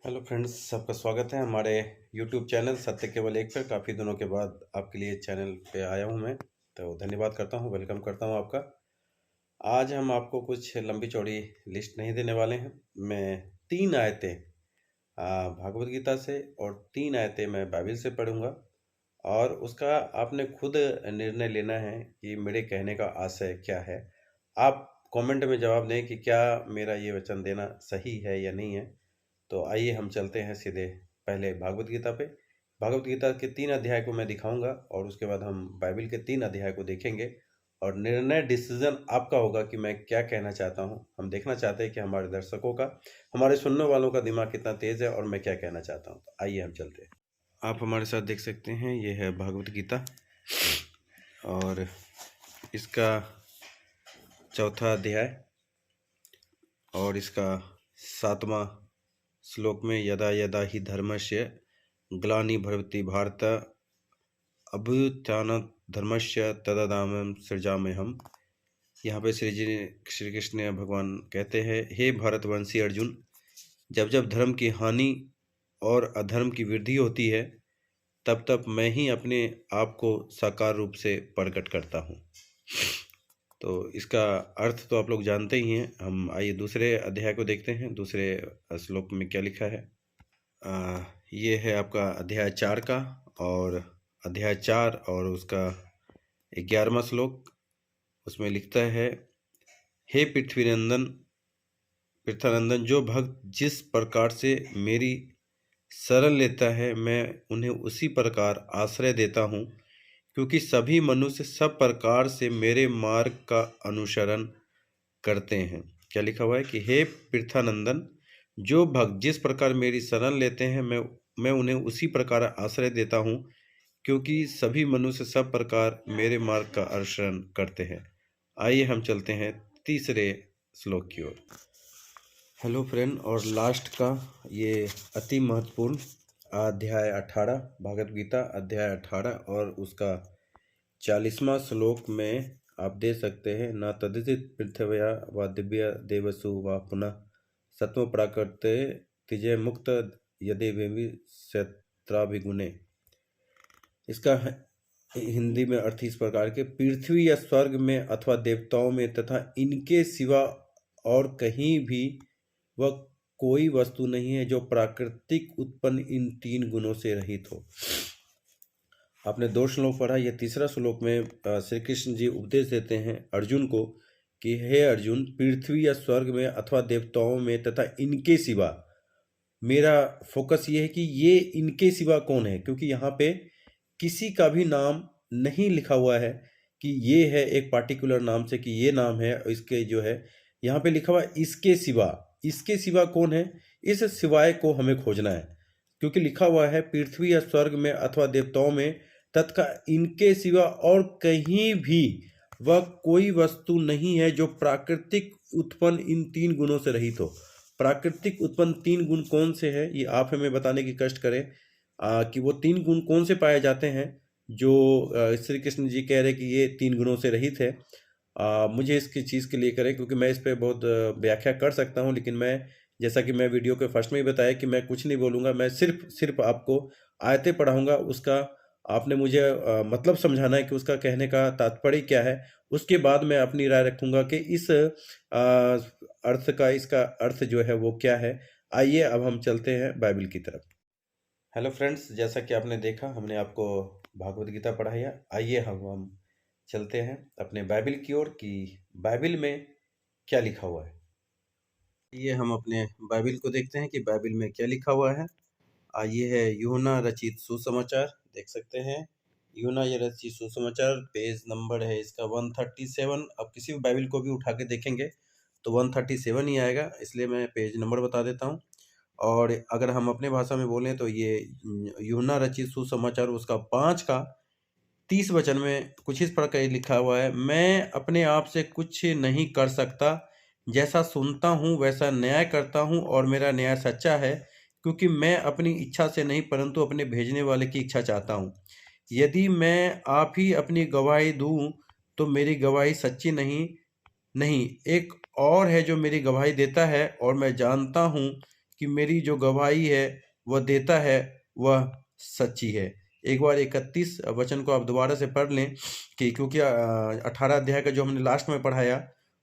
Hello friends, सबका स्वागत है हमारे यूट्यूब चैनल सत्य केवल एक पर। काफ़ी दिनों के बाद आपके लिए चैनल पे आया हूँ मैं, तो धन्यवाद करता हूँ, वेलकम करता हूँ आपका। आज हम आपको कुछ लंबी चौड़ी लिस्ट नहीं देने वाले हैं। मैं 3 आयतें भागवत गीता से और 3 आयतें मैं बाइबल से पढ़ूंगा और उसका आपने खुद निर्णय लेना है कि मेरे कहने का आशय क्या है। आप कमेंट में जवाब दें कि क्या मेरा ये वचन देना सही है या नहीं है। तो आइए हम चलते हैं सीधे पहले भागवत गीता पे। भागवत गीता के 3 अध्याय को मैं दिखाऊंगा और उसके बाद हम बाइबल के 3 अध्याय को देखेंगे और निर्णय डिसीजन आपका होगा कि मैं क्या कहना चाहता हूँ। हम देखना चाहते हैं कि हमारे दर्शकों का, हमारे सुनने वालों का दिमाग कितना तेज है और मैं क्या कहना चाहता हूँ। तो आइए हम चलते हैं। आप हमारे साथ देख सकते हैं, ये है भागवत गीता और इसका चौथा अध्याय और इसका 7वां श्लोक में यदा यदा ही धर्मस्य ग्लानिर्भवति भारत अभ्युत्थानात् धर्मस्य तदादानं सृजाम्यहम्। यहाँ पे श्री कृष्ण भगवान कहते हैं, हे भारतवंशी अर्जुन, जब जब धर्म की हानि और अधर्म की वृद्धि होती है तब तब मैं ही अपने आप को साकार रूप से प्रकट करता हूँ। तो इसका अर्थ तो आप लोग जानते ही हैं। हम आइए दूसरे अध्याय को देखते हैं, दूसरे श्लोक में क्या लिखा है। ये है आपका अध्याय 4 का और अध्याय 4 और उसका 11वां श्लोक। उसमें लिखता है, हे पृथ्वीनंदन, जो भक्त जिस प्रकार से मेरी शरण लेता है मैं उन्हें उसी प्रकार आश्रय देता हूँ, क्योंकि सभी मनुष्य सब प्रकार से मेरे मार्ग का अनुसरण करते हैं। क्या लिखा हुआ है कि हे पृथ्वानंदन, जो भक्त जिस प्रकार मेरी शरण लेते हैं मैं उन्हें उसी प्रकार आश्रय देता हूँ, क्योंकि सभी मनुष्य सब प्रकार मेरे मार्ग का अनुसरण करते हैं। आइए हम चलते हैं तीसरे श्लोक की ओर। हेलो फ्रेंड, और लास्ट का ये अति महत्वपूर्ण अध्याय 18, भागवत गीता अध्याय 18 और उसका 40वां श्लोक में आप दे सकते हैं, न तदित पृथ्व्या व दिव्य देवसु व पुनः सत्व प्राकृते तिजय मुक्त यदि वेवि शत्राभिगुणे। इसका हिंदी में अर्थ इस प्रकार के, पृथ्वी या स्वर्ग में अथवा देवताओं में तथा इनके सिवा और कहीं भी वह कोई वस्तु नहीं है जो प्राकृतिक उत्पन्न इन 3 गुणों से रहित हो। आपने 2 श्लोक पढ़ा, ये तीसरा श्लोक में श्री कृष्ण जी उपदेश देते हैं अर्जुन को कि हे अर्जुन, पृथ्वी या स्वर्ग में अथवा देवताओं में तथा इनके सिवा, मेरा फोकस ये है कि ये इनके सिवा कौन है, क्योंकि यहाँ पे किसी का भी नाम नहीं लिखा हुआ है कि ये है एक पार्टिकुलर नाम से कि ये नाम है इसके जो है। यहाँ पे लिखा हुआ है इसके सिवा। इसके सिवा कौन है, इस सिवाय को हमें खोजना है, क्योंकि लिखा हुआ है पृथ्वी या स्वर्ग में अथवा देवताओं में तथा इनके सिवा और कहीं भी वह कोई वस्तु नहीं है जो प्राकृतिक उत्पन्न इन 3 गुणों से रहित हो। प्राकृतिक उत्पन्न 3 गुण कौन से हैं, ये आप हमें बताने की कष्ट करें कि वो 3 गुण कौन से पाए जाते हैं जो श्री कृष्ण जी कह रहे कि ये 3 गुणों से रहित है। मुझे इसकी चीज़ के लिए करें, क्योंकि मैं इस पे बहुत व्याख्या कर सकता हूँ, लेकिन मैं, जैसा कि मैं वीडियो के फर्स्ट में ही बताया कि मैं कुछ नहीं बोलूँगा, मैं सिर्फ आपको आयतें पढ़ाऊँगा। उसका आपने मुझे मतलब समझाना है कि उसका कहने का तात्पर्य क्या है। उसके बाद मैं अपनी राय रखूँगा कि इस अर्थ का, इसका अर्थ जो है वो क्या है। आइए अब हम चलते हैं बाइबल की तरफ। हेलो फ्रेंड्स, जैसा कि आपने देखा, हमने आपको भागवत गीता पढ़ाई है। आइए हम चलते हैं अपने बाइबल की ओर कि बाइबल में क्या लिखा हुआ है। ये हम अपने बाइबल को देखते हैं कि बाइबल में क्या लिखा हुआ है। ये है यूहन्ना रचित सुसमाचार, देख सकते हैं। यूहन्ना ये रचित सुसमाचार, पेज नंबर है इसका 137। अब किसी भी बाइबल को भी उठा के देखेंगे तो 137 ही आएगा, इसलिए मैं पेज नंबर बता देता हूँ। और अगर हम अपने भाषा में बोलें तो ये यूहन्ना रचित सुसमाचार उसका 5 का 30 वचन में कुछ इस प्रकार लिखा हुआ है, मैं अपने आप से कुछ नहीं कर सकता, जैसा सुनता हूँ वैसा न्याय करता हूँ और मेरा न्याय सच्चा है, क्योंकि मैं अपनी इच्छा से नहीं परंतु अपने भेजने वाले की इच्छा चाहता हूँ। यदि मैं आप ही अपनी गवाही दूँ तो मेरी गवाही सच्ची नहीं, एक और है जो मेरी गवाही देता है और मैं जानता हूँ कि मेरी जो गवाही है वह देता है वह सच्ची है। एक बार 31 वचन को आप दोबारा से पढ़ लें कि क्योंकि 18 अध्याय का जो हमने लास्ट में पढ़ाया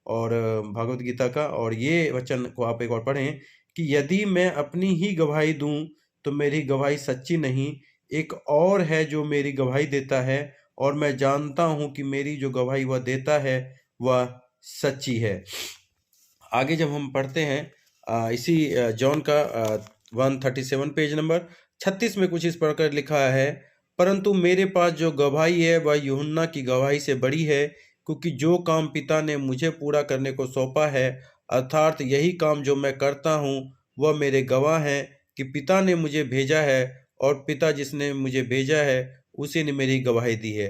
और भगवत गीता का, और ये वचन को आप एक बार पढ़ें कि यदि मैं अपनी ही गवाही दूं तो मेरी गवाही सच्ची नहीं, एक और है जो मेरी गवाही देता है और मैं जानता हूं कि मेरी जो गवाही वह देता है वह सच्ची है। आगे जब हम पढ़ते हैं इसी जॉन का 137 पेज नंबर 36 में कुछ इस प्रकार लिखा है, परंतु मेरे पास जो गवाही है वह यूहन्ना की गवाही से बड़ी है, क्योंकि जो काम पिता ने मुझे पूरा करने को सौंपा है, अर्थात यही काम जो मैं करता हूँ, वह मेरे गवाह हैं कि पिता ने मुझे भेजा है और पिता जिसने मुझे भेजा है उसी ने मेरी गवाही दी है।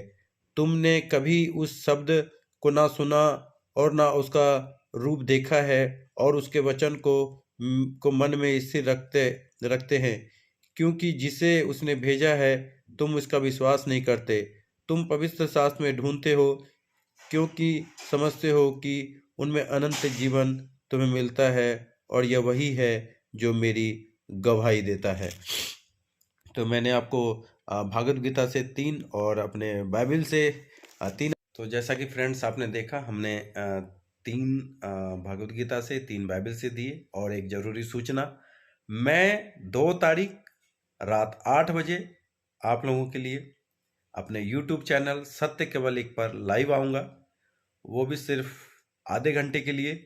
तुमने कभी उस शब्द को ना सुना और ना उसका रूप देखा है और उसके वचन को मन में स्थिर रखते रखते हैं, क्योंकि जिसे उसने भेजा है तुम उसका विश्वास नहीं करते। तुम पवित्र शास्त्र में ढूंढते हो क्योंकि समझते हो कि उनमें अनंत जीवन तुम्हें मिलता है, और यह वही है जो मेरी गवाही देता है। तो मैंने आपको भागवत गीता से 3 और अपने बाइबल से 3, तो जैसा कि फ्रेंड्स आपने देखा, हमने 3 भागवत गीता से, 3 बाइबल से दिए। और एक ज़रूरी सूचना, मैं 2 तारीख रात 8 बजे आप लोगों के लिए अपने YouTube चैनल सत्य केवल एक पर लाइव आऊँगा, वो भी सिर्फ आधे घंटे के लिए।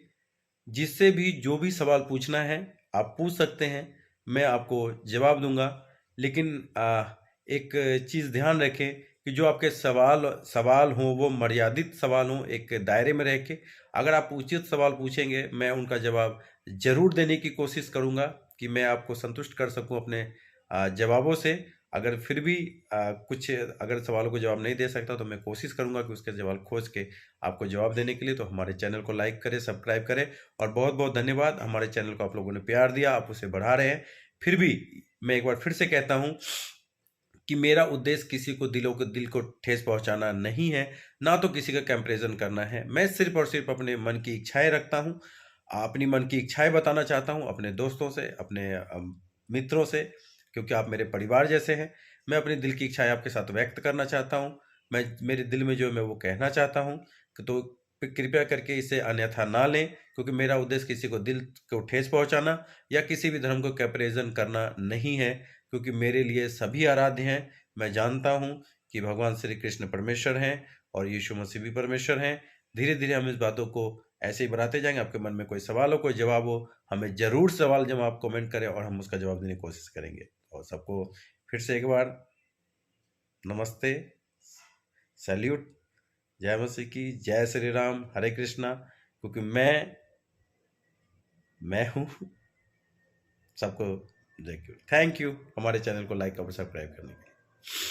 जिससे भी जो भी सवाल पूछना है आप पूछ सकते हैं, मैं आपको जवाब दूंगा। लेकिन एक चीज़ ध्यान रखें कि जो आपके सवाल हों वो मर्यादित सवाल हों, एक दायरे में रह के। अगर आप उचित सवाल पूछेंगे मैं उनका जवाब जरूर देने की कोशिश करूंगा कि मैं आपको संतुष्ट कर सकूं अपने जवाबों से। अगर फिर भी कुछ अगर सवालों को जवाब नहीं दे सकता तो मैं कोशिश करूंगा कि उसके जवाब खोज के आपको जवाब देने के लिए। तो हमारे चैनल को लाइक करें, सब्सक्राइब करें, और बहुत बहुत धन्यवाद, हमारे चैनल को आप लोगों ने प्यार दिया, आप उसे बढ़ा रहे हैं। फिर भी मैं एक बार फिर से कहता हूं कि मेरा उद्देश्य किसी को दिल को ठेस पहुंचाना नहीं है, ना तो किसी का कंपैरिजन करना है। मैं सिर्फ और सिर्फ अपने मन की इच्छाएं रखता हूं, अपनी मन की इच्छाएं बताना चाहता हूं अपने दोस्तों से, अपने मित्रों से, क्योंकि आप मेरे परिवार जैसे हैं। मैं अपने दिल की इच्छाएं आपके साथ व्यक्त करना चाहता हूं। मैं मेरे दिल में जो है मैं वो कहना चाहता हूं, तो कृपया करके इसे अन्यथा ना लें, क्योंकि मेरा उद्देश्य किसी को दिल को ठेस पहुंचाना या किसी भी धर्म को कंपैरिजन करना नहीं है, क्योंकि मेरे लिए सभी आराध्य हैं। मैं जानता हूं कि भगवान श्री कृष्ण परमेश्वर हैं और यीशु मसीह भी परमेश्वर हैं। धीरे धीरे हम इस बातों को ऐसे ही बढ़ाते जाएंगे। आपके मन में कोई सवाल हो, कोई जवाब हो, हमें जरूर सवाल जब आप कमेंट करें और हम उसका जवाब देने की कोशिश करेंगे। और सबको फिर से एक बार नमस्ते, सैल्यूट, जय मसीह की, जय श्री राम, हरे कृष्णा, क्योंकि मैं हूँ। सबको थैंक यू हमारे चैनल को लाइक और सब्सक्राइब करने के लिए।